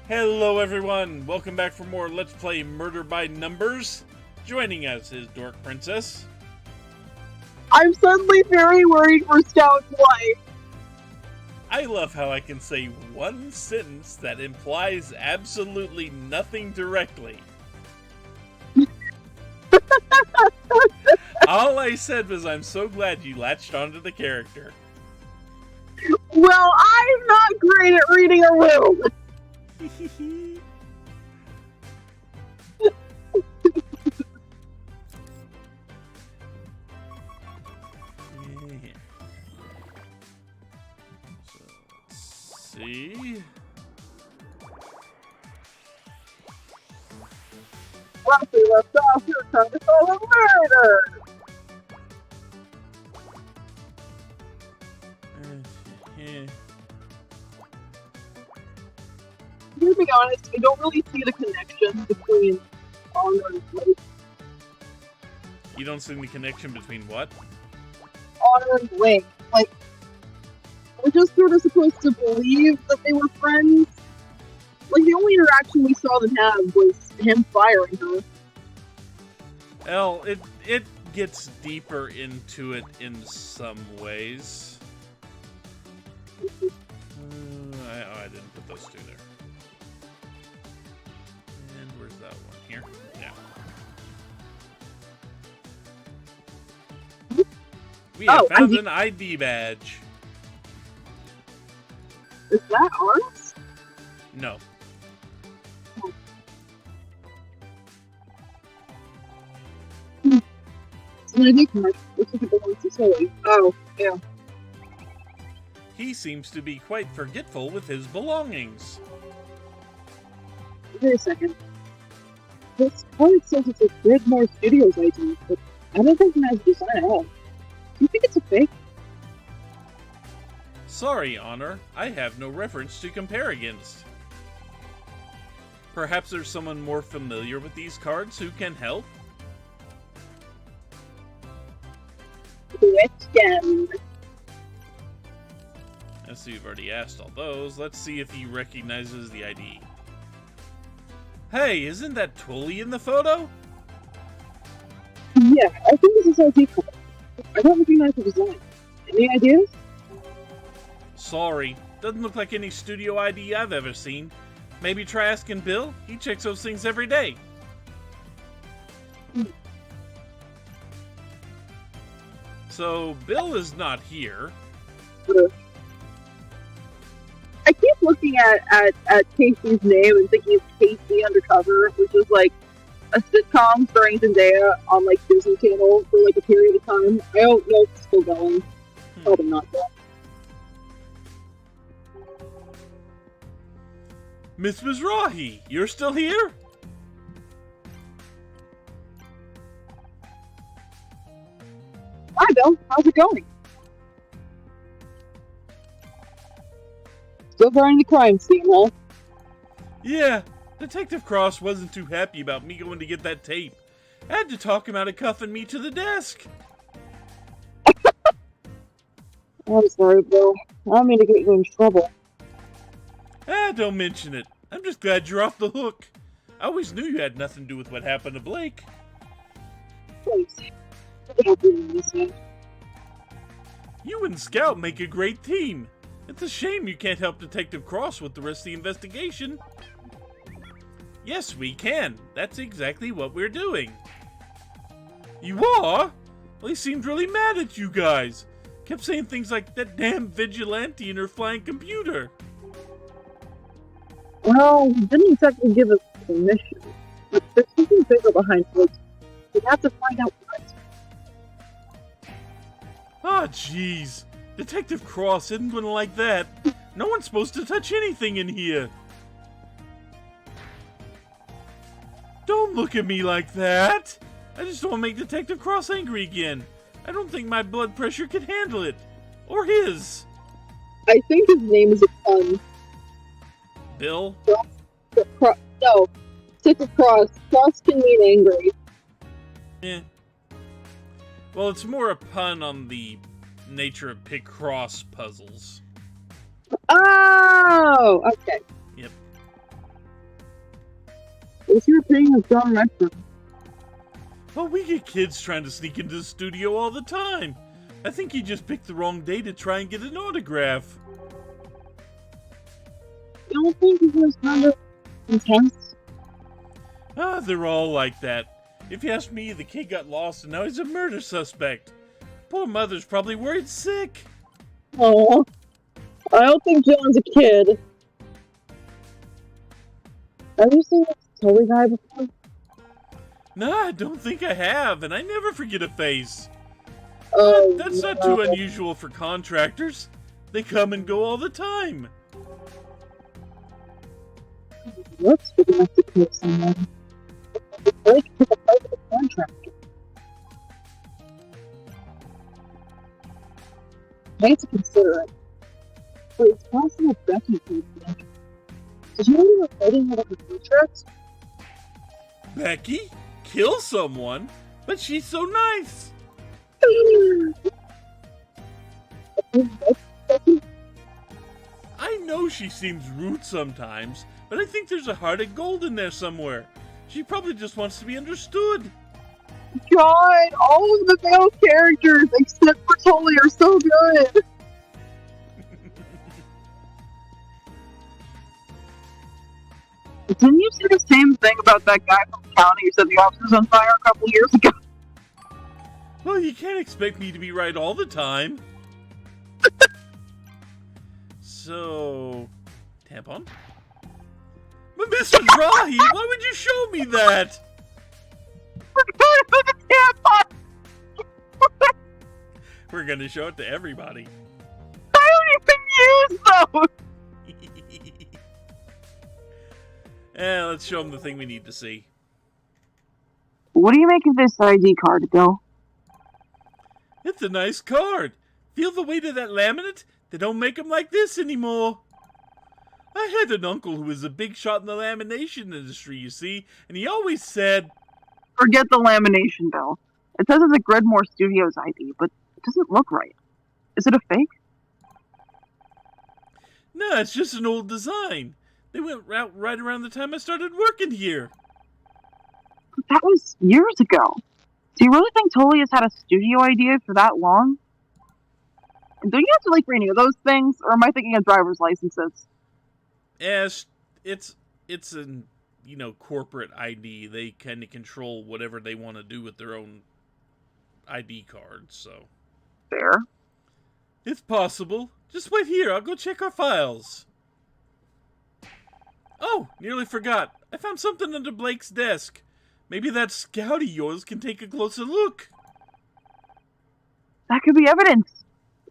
Hello everyone, welcome back for more Let's Play Murder by Numbers. Joining us is Dork Princess. I'm suddenly very worried for Scout's life. I love how I can say one sentence that implies absolutely nothing directly. All I said was I'm so glad you latched onto the character. Well, I'm not great at reading a room. See? Once we left off, we were trying to solve a murder. To be honest, I don't really see the connection between Honor and Blake. You don't see the connection between what? Honor and Blake. Like, we're just sort of supposed to believe that they were friends. Like, the only interaction we saw them have was him firing her. Well, it gets deeper into it in some ways. I didn't put those two there. And where's that one? Here? Yeah. We have found an ID badge. Is that ours? No. Oh. It's an ID card. Looks like it belongs to Sully. Oh, yeah. He seems to be quite forgetful with his belongings. Wait a second. This card says it's a Gridmore Studios ID, but I don't think it has the design at all. Do you think it's a fake? Sorry, Honor. I have no reference to compare against. Perhaps there's someone more familiar with these cards who can help? Question. Let's see, you've already asked all those. Let's see if he recognizes the ID. Hey, isn't that Tully in the photo? Yeah, I think this is ID card. I don't recognize the design. Any ideas? Sorry, doesn't look like any studio ID I've ever seen. Maybe try asking Bill? He checks those things every day. So, Bill is not here. I keep looking at Casey's name and thinking it's Casey Undercover, which is like a sitcom starring Zendaya on like Disney Channel for like a period of time. I don't know if it's still going. Probably not though. Miss Mizrahi, you're still here? Hi Bill, how's it going? Still guarding the crime scene, huh? Yeah, Detective Cross wasn't too happy about me going to get that tape. I had to talk him out of cuffing me to the desk. I'm sorry, Bill. I don't mean to get you in trouble. Don't mention it. I'm just glad you're off the hook. I always knew you had nothing to do with what happened to Blake. Thanks. I don't really miss you. You and Scout make a great team. It's a shame you can't help Detective Cross with the rest of the investigation. Yes, we can. That's exactly what we're doing. You are? Well, he seemed really mad at you guys. Kept saying things like, that damn vigilante and her flying computer. Well, he didn't exactly give us permission. But there's something bigger behind it. We have to find out what. Ah, jeez. Detective Cross isn't gonna like that. No one's supposed to touch anything in here. Don't look at me like that. I just don't want to make Detective Cross angry again. I don't think my blood pressure could handle it. Or his. I think his name is a pun. Bill? No. Stick across. Cross can mean angry. Eh. Well, it's more a pun on the nature of Picross puzzles. Oh! Okay. Yep. What's your opinion of John Redford? Well, we get kids trying to sneak into the studio all the time. I think he just picked the wrong day to try and get an autograph. You don't think he was kind of intense? Ah, they're all like that. If you ask me, the kid got lost and now he's a murder suspect. Poor mother's probably worried sick. Oh, I don't think John's a kid. Have you seen this Tully guy before? Nah, I don't think I have, and I never forget a face. Oh, That's not too unusual for contractors. They come and go all the time. Looks big enough to kill someone. It's like to the part of the contractor. I hate to consider it, but it's possible Becky could be. Did you know you were fighting out of her contract? Becky? Kill someone? But she's so nice. I know she seems rude sometimes, but I think there's a heart of gold in there somewhere. She probably just wants to be understood. God, all of the male characters except for Tully are so good. Didn't you say the same thing about that guy from the county who said the office was on fire a couple years ago? Well, you can't expect me to be right all the time. So, tampon? But Mr. Drahi, why would you show me that? We're gonna show it to everybody. I don't even use those! Let's show them the thing we need to see. What do you make of this ID card, Bill? It's a nice card. Feel the weight of that laminate? They don't make them like this anymore. I had an uncle who was a big shot in the lamination industry, you see, and he always said... Forget the lamination, Bill. It says it's a Gridmore Studios ID, but it doesn't look right. Is it a fake? No, it's just an old design. They went out right around the time I started working here. That was years ago. Do you really think Tully has had a studio idea for that long? And don't you have to, renew those things? Or am I thinking of driver's licenses? Yes, it's an, corporate ID. They kind of control whatever they want to do with their own ID cards, so... Fair. It's possible. Just wait here, I'll go check our files. Oh, nearly forgot. I found something under Blake's desk. Maybe that scout of yours can take a closer look. That could be evidence.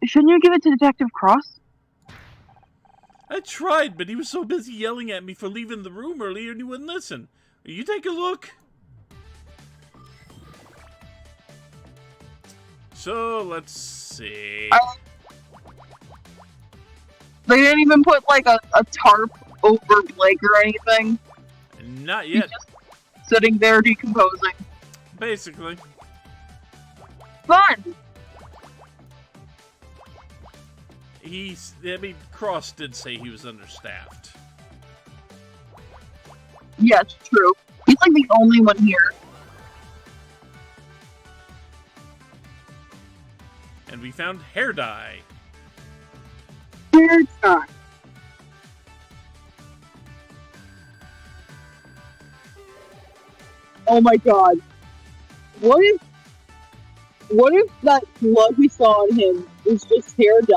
Shouldn't you give it to Detective Cross? I tried, but he was so busy yelling at me for leaving the room earlier and he wouldn't listen. You take a look. So, let's see. They didn't even put, a tarp over Blake or anything? Not yet. He's just sitting there decomposing. Basically. Fun! Cross did say he was understaffed. Yeah, it's true. He's, the only one here. And we found hair dye. Hair dye. Oh my god. What if that plug we saw on him was just hair dye?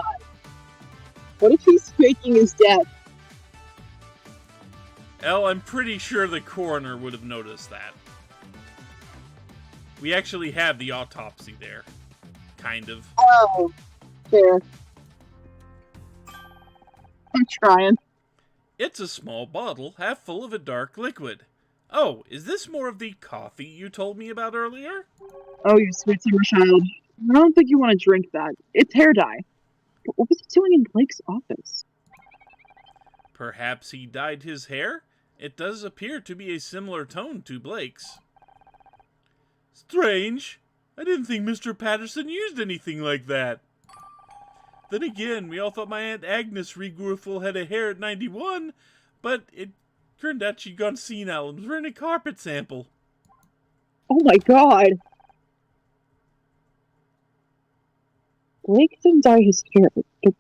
What if he's faking his death? I'm pretty sure the coroner would have noticed that. We actually have the autopsy there. Kind of. Oh, fair. I'm trying. It's a small bottle, half full of a dark liquid. Oh, is this more of the coffee you told me about earlier? Oh, you sweet summer child. I don't think you want to drink that. It's hair dye. But what was he doing in Blake's office? Perhaps he dyed his hair? It does appear to be a similar tone to Blake's. Strange. I didn't think Mr. Patterson used anything like that. Then again, we all thought my Aunt Agnes regrew a full head of hair at 91, but it Turned out she'd gone senile and was wearing a carpet sample. Oh my god. Blake didn't dye his hair, but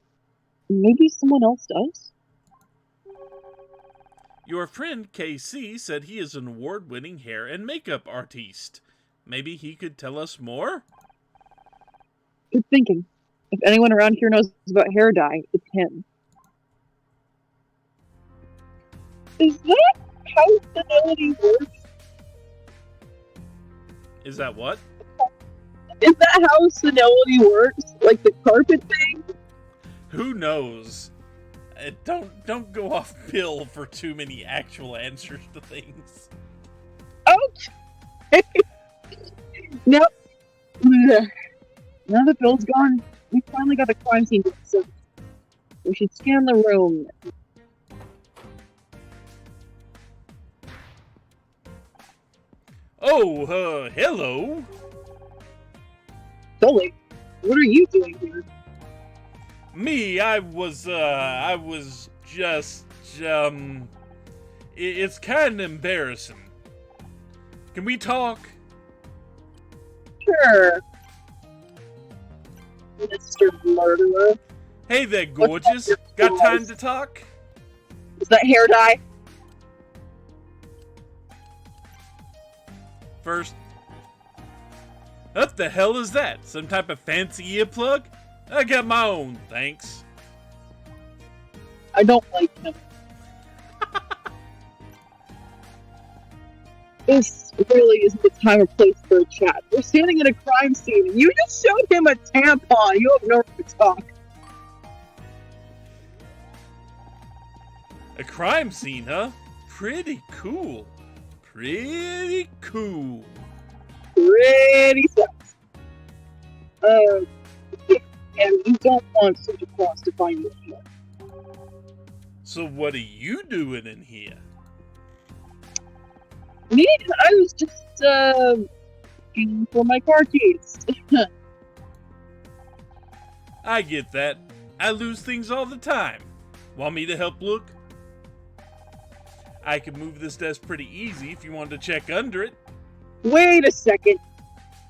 maybe someone else does? Your friend KC said he is an award-winning hair and makeup artiste. Maybe he could tell us more? Good thinking. If anyone around here knows about hair dye, it's him. Is that how senility works? Is that what? Is that how senility works? Like the carpet thing? Who knows? Don't go off pill for too many actual answers to things. Okay. Nope. Now the Bill's gone, we finally got the crime scene to so we should scan the room. Oh, hello. Sully, what are you doing here? Me, I was just, it's kind of embarrassing. Can we talk? Sure. Mr. Murderer. Hey there, gorgeous. Got time to talk? Is that hair dye? First, what the hell is that? Some type of fancy earplug? I got my own, thanks. I don't like him. This really isn't the time or place for a chat. We're standing at a crime scene and you just showed him a tampon. You have no right to talk. A crime scene, huh? Pretty cool. Pretty cool. Pretty sus. And you don't want such a cross to find you here. So what are you doing in here? Me? I was just, looking for my car keys. I get that. I lose things all the time. Want me to help look? I can move this desk pretty easy if you wanted to check under it. Wait a second.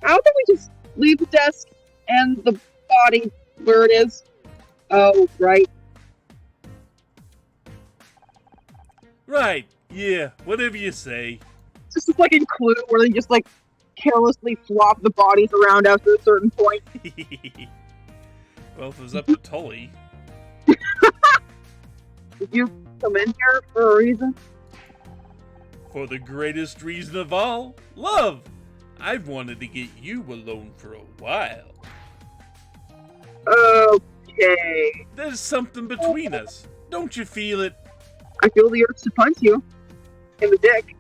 How can we just leave the desk and the body where it is? Oh, right. Right, yeah, whatever you say. This is like in Clue where they just like carelessly flop the bodies around after a certain point. Well, if it was up to Tully. Did you come in here for a reason? For the greatest reason of all, love. I've wanted to get you alone for a while. Okay. There's something between us. Don't you feel it? I feel the urge to punch you in the dick.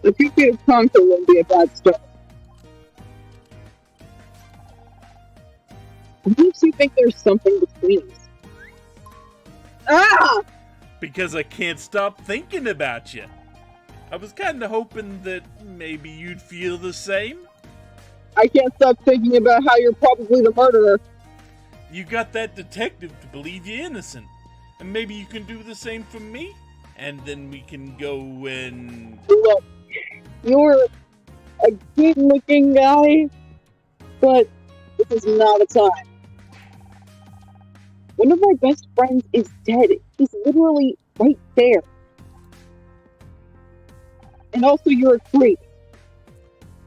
The 2 conquer won't be a bad start. What makes you think there's something between us? Ah! Because I can't stop thinking about you. I was kinda hoping that maybe you'd feel the same. I can't stop thinking about how you're probably the murderer. You got that detective to believe you're innocent. And maybe you can do the same for me? And then we can go and... Look, you're a good-looking guy, but this is not a time. One of my best friends is dead. He's literally right there. And also, you're a creep.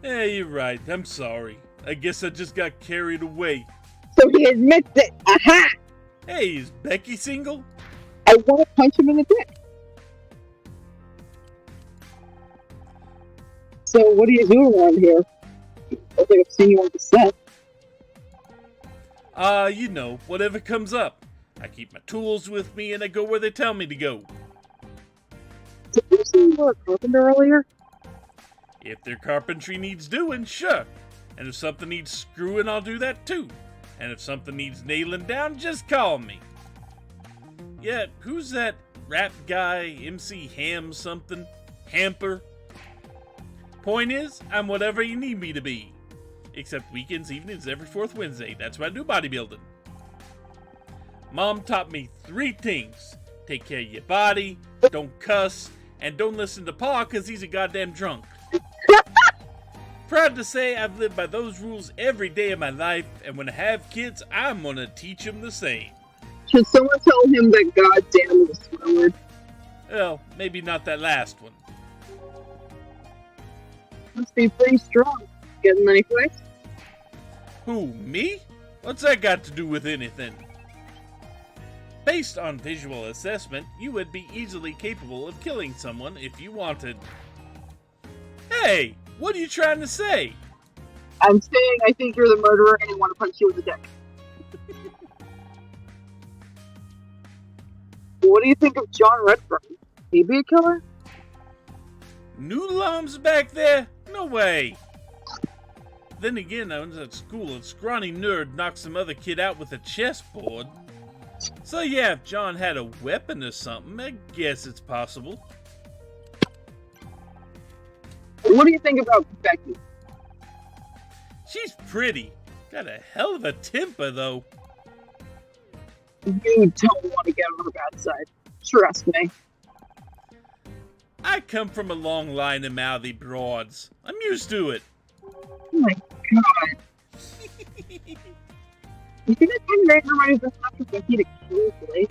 Yeah, you're right. I'm sorry. I guess I just got carried away. So he admits it. Aha! Hey, is Becky single? I want to punch him in the dick. So what are you doing around here? I think I've seen you on the set. You know, whatever comes up. I keep my tools with me and I go where they tell me to go. Did you say you were a carpenter earlier? If their carpentry needs doing, sure. And if something needs screwing, I'll do that too. And if something needs nailing down, just call me. Yeah, who's that rap guy, MC Ham something? Hamper? Point is, I'm whatever you need me to be. Except weekends, evenings, every fourth Wednesday. That's why I do bodybuilding. Mom taught me 3 things. take care of your body, don't cuss, and don't listen to Pa because he's a goddamn drunk. Proud to say I've lived by those rules every day of my life, and when I have kids, I'm gonna teach them the same. Should someone tell him that goddamn is a swear word? Well, maybe not that last one. Must be pretty strong. Getting many fights? Who, me? What's that got to do with anything? Based on visual assessment, you would be easily capable of killing someone if you wanted. Hey, what are you trying to say? I'm saying I think you're the murderer and I want to punch you in the dick. What do you think of John Redfern? He be a killer? Noodle arms back there? No way. Then again, I was at school and scrawny nerd knocked some other kid out with a chessboard. So yeah, if John had a weapon or something, I guess it's possible. What do you think about Becky? She's pretty. Got a hell of a temper, though. You don't want to get on her bad side. Trust me. I come from a long line of mouthy broads. I'm used to it. Oh my god. You think that kind of reminds us of Becky to kill Blake?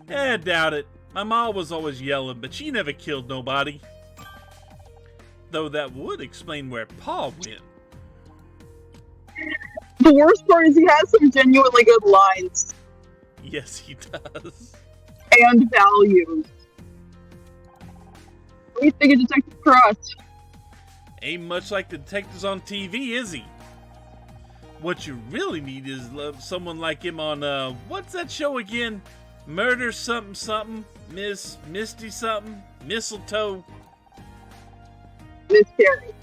I doubt it. My mom was always yelling, but she never killed nobody. Though that would explain where Pa went. The worst part is he has some genuinely good lines. Yes, he does. And values. What do you think of Detective Cross? Ain't much like the detectives on TV, is he? What you really need is someone like him on, what's that show again? Murder something something? Misty something? Mistletoe? Miss Terry.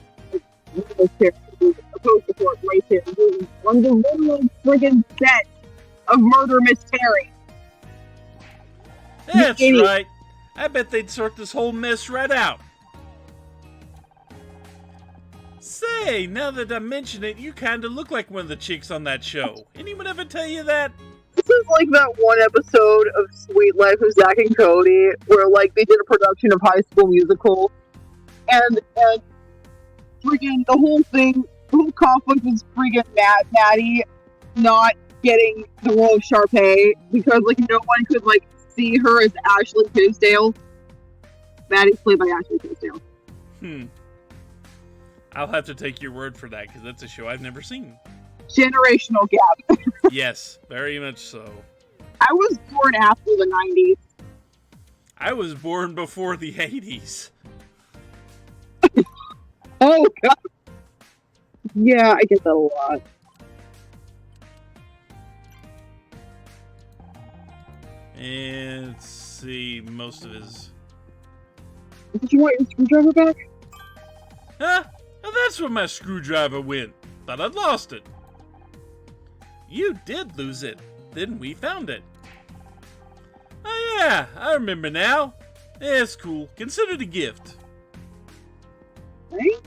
Miss Terry. A poster for it right there. On the literal friggin' set of Murder Miss Terry. That's right. I bet they'd sort this whole mess right out. Say, now that I mention it, you kinda look like one of the chicks on that show. Anyone ever tell you that? This is like that one episode of Sweet Life of Zack and Cody where like they did a production of High School Musical and freaking the whole conflict was freaking Maddie not getting the role of Sharpay because like no one could like see her as Ashley Tisdale. Maddie's played by Ashley Tisdale. I'll have to take your word for that because that's a show I've never seen. Generational gap. Yes, very much so. I was born after the 90s. I was born before the 80s. Oh, God. Yeah, I get that a lot. And let's see, most of his... Did you want your screwdriver back? Huh? Well, that's where my screwdriver went. Thought I'd lost it. You did lose it. Then we found it. Oh yeah, I remember now. Yeah, it's cool. Consider it a gift. Right?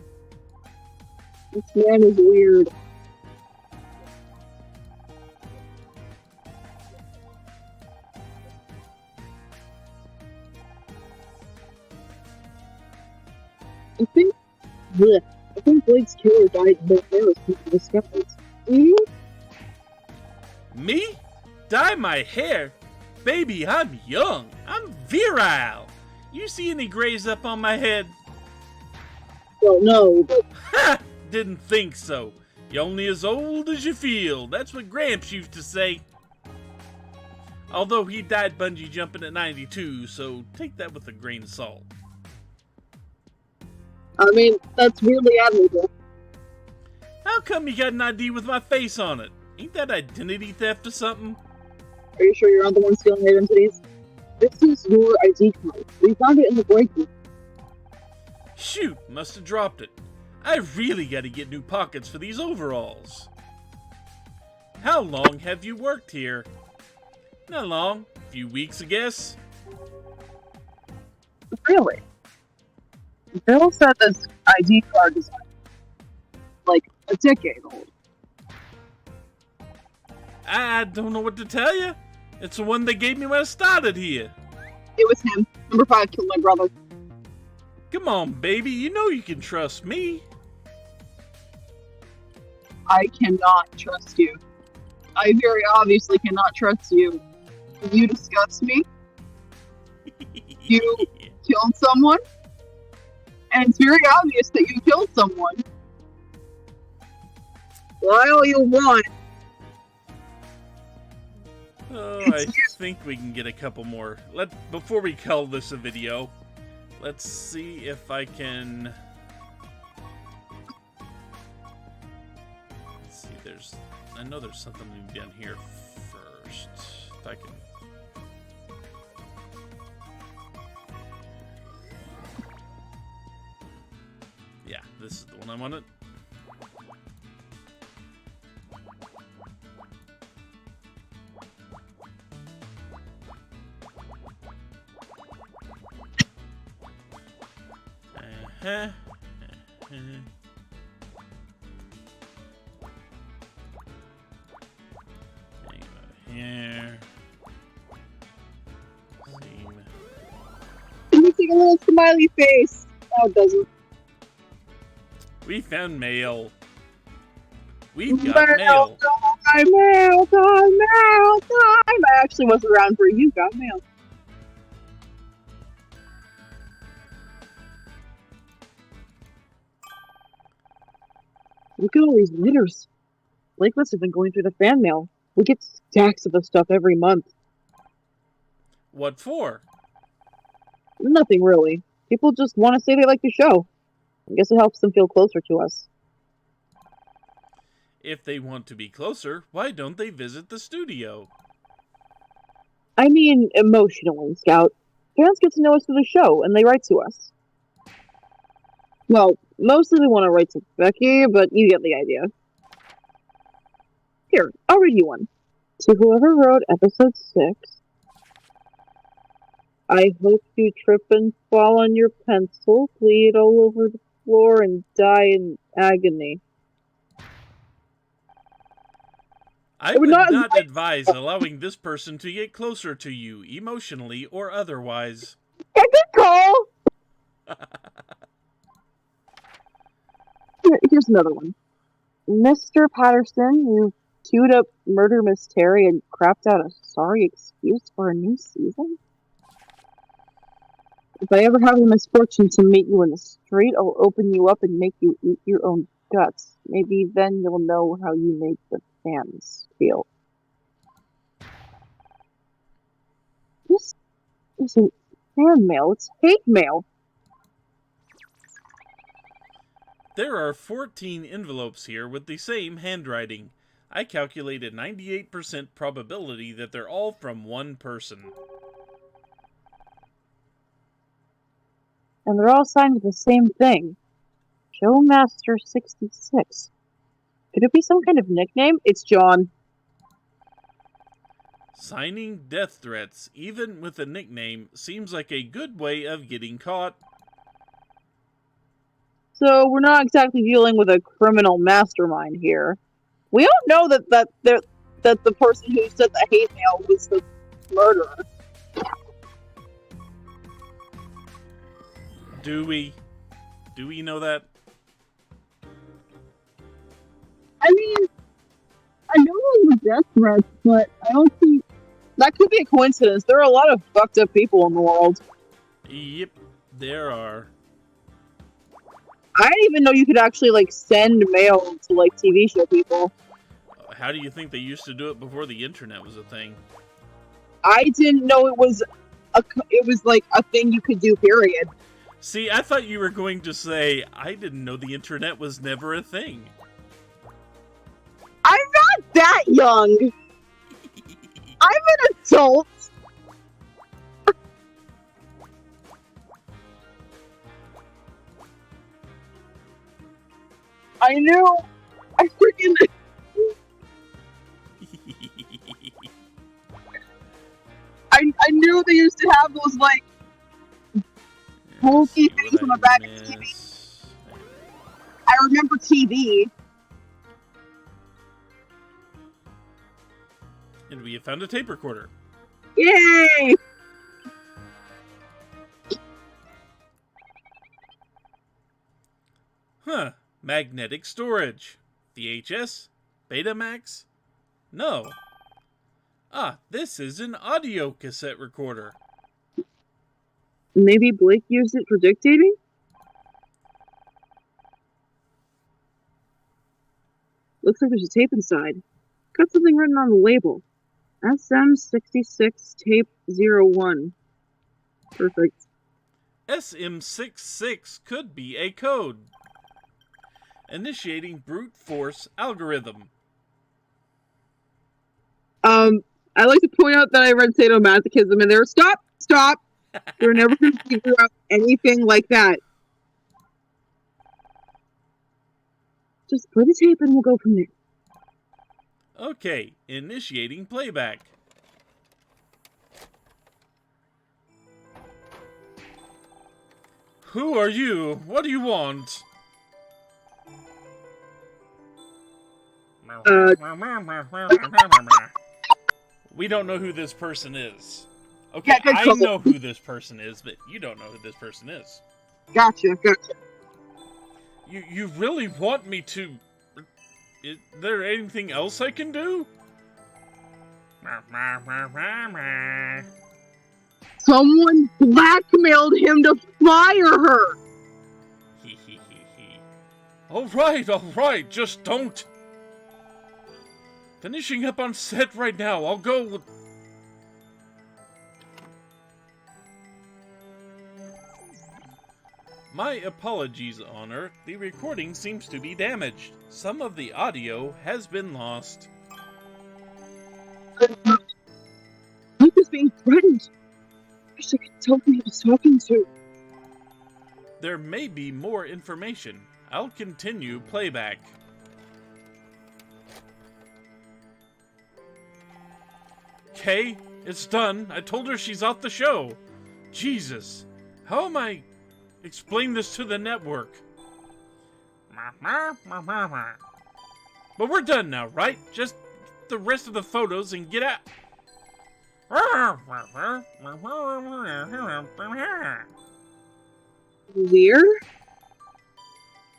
This man is weird. I think Blake's killer died in the Paris because of the scaffolds. Me? Dye my hair? Baby, I'm young. I'm virile. You see any grays up on my head? Well, no, but... Ha! Didn't think so. You're only as old as you feel. That's what Gramps used to say. Although he died bungee jumping at 92, so take that with a grain of salt. I mean, that's weirdly admirable. How come you got an ID with my face on it? Ain't that identity theft or something? Are you sure you're not the one stealing identities? This is your ID card. We found it in the break room. Shoot, must have dropped it. I really gotta get new pockets for these overalls. How long have you worked here? Not long. A few weeks, I guess. Really? Bill said this ID card is like a decade old. I don't know what to tell you. It's the one they gave me when I started here. It was him. Number 5 killed my brother. Come on, baby. You know you can trust me. I cannot trust you. I very obviously cannot trust you. You disgust me. You killed someone. And it's very obvious that you killed someone. Lie all you want. Oh, I think we can get a couple more. Before we call this a video, let's see if I can. Let's see. I know there's something to be done here first. If I can. Yeah, this is the one I wanted. Hang on here. Can you take a little smiley face? No, it doesn't. We found mail. We've got mail. Mail time. I actually wasn't around for you got mail. Look at all these letters. Blake must have been going through the fan mail. We get stacks of the stuff every month. What for? Nothing really. People just want to say they like the show. I guess it helps them feel closer to us. If they want to be closer, why don't they visit the studio? I mean, emotionally, Scout. Fans get to know us through the show, and they write to us. Well, mostly they want to write to Becky, but you get the idea. Here, I'll read you one. To whoever wrote episode 6, I hope you trip and fall on your pencil, bleed all over the floor, and die in agony. I would not advise allowing this person to get closer to you, emotionally or otherwise. Get the call! Here's another one. Mr. Patterson, you queued up Murder Miss Terry and crapped out a sorry excuse for a new season? If I ever have the misfortune to meet you in the street, I'll open you up and make you eat your own guts. Maybe then you'll know how you make the fans feel. This isn't fan mail, it's hate mail. There are 14 envelopes here with the same handwriting. I calculated 98% probability that they're all from one person. And they're all signed with the same thing. Showmaster 66. Could it be some kind of nickname? It's John. Signing death threats, even with a nickname, seems like a good way of getting caught. So we're not exactly dealing with a criminal mastermind here. We don't know that the person who sent the hate mail was the murderer. Do we? Do we know that? I mean, I know it was death threats, but I don't think that could be a coincidence. There are a lot of fucked up people in the world. Yep, there are. I didn't even know you could actually like send mail to like TV show people. How do you think they used to do it before the internet was a thing? I didn't know it was like a thing you could do. Period. See, I thought you were going to say, I didn't know the internet was never a thing. I'm not that young. I'm an adult. I knew. I freaking. I knew they used to have those like bulky things on the back of TV. I remember TV. And we have found a tape recorder. Yay! Huh. Magnetic storage. VHS? Betamax? No. Ah, this is an audio cassette recorder. Maybe Blake used it for dictating? Looks like there's a tape inside. Got something written on the label. SM66 tape 01. Perfect. SM66 could be a code. Initiating brute force algorithm. I like to point out that I read sadomasochism in there. Stop! Stop! You're never going to figure out anything like that. Just play the tape and we'll go from there. Okay, initiating playback. Who are you? What do you want? We don't know who this person is. Okay, Yeah, good I call. know who this person is, but you don't know who this person is. Gotcha. You really want me to... Is there anything else I can do? Someone blackmailed him to fire her! Alright, just don't. Finishing up on set right now, I'll go with... My apologies, Honor. The recording seems to be damaged. Some of the audio has been lost. Luke is being threatened. I wish I could tell who he was talking to. There may be more information. I'll continue playback. Okay, it's done. I told her she's off the show. Jesus, how am I explain this to the network? But we're done now, right? Just the rest of the photos and get out. Weird?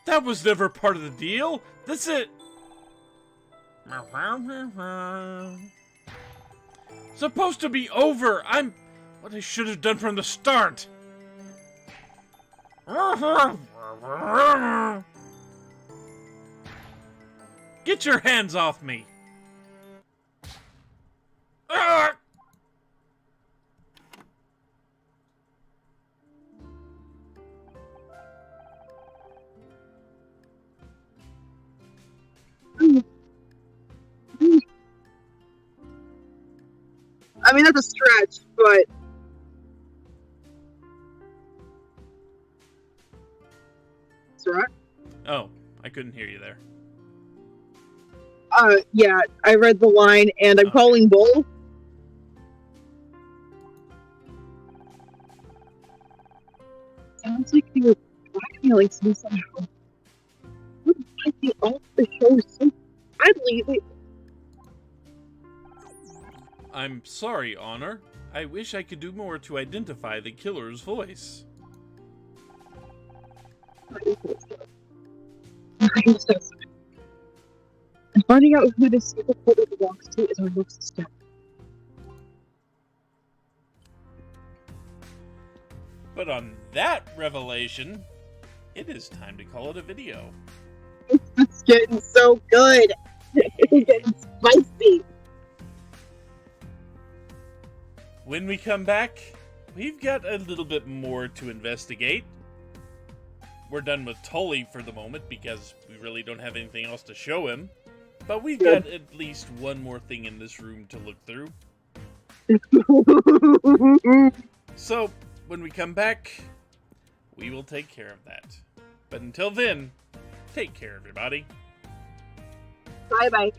That was never part of the deal. That's it. Supposed to be over. I'm what I should have done from the start. Get your hands off me. I mean, that's a stretch, but... It's alright. Oh, I couldn't hear you there. Yeah, I read the line, and I'm calling bull. Sounds like they were blackmailing me somehow. What might be off the show so badly? I'm sorry, Honor. I wish I could do more to identify the killer's voice. I'm so sorry. And finding out who this secret folder belongs to is our next step. But on that revelation, it is time to call it a video. It's getting so good. It's getting spicy. When we come back, we've got a little bit more to investigate. We're done with Tully for the moment because we really don't have anything else to show him. But we've got at least one more thing in this room to look through. So, when we come back, we will take care of that. But until then, take care, everybody. Bye-bye.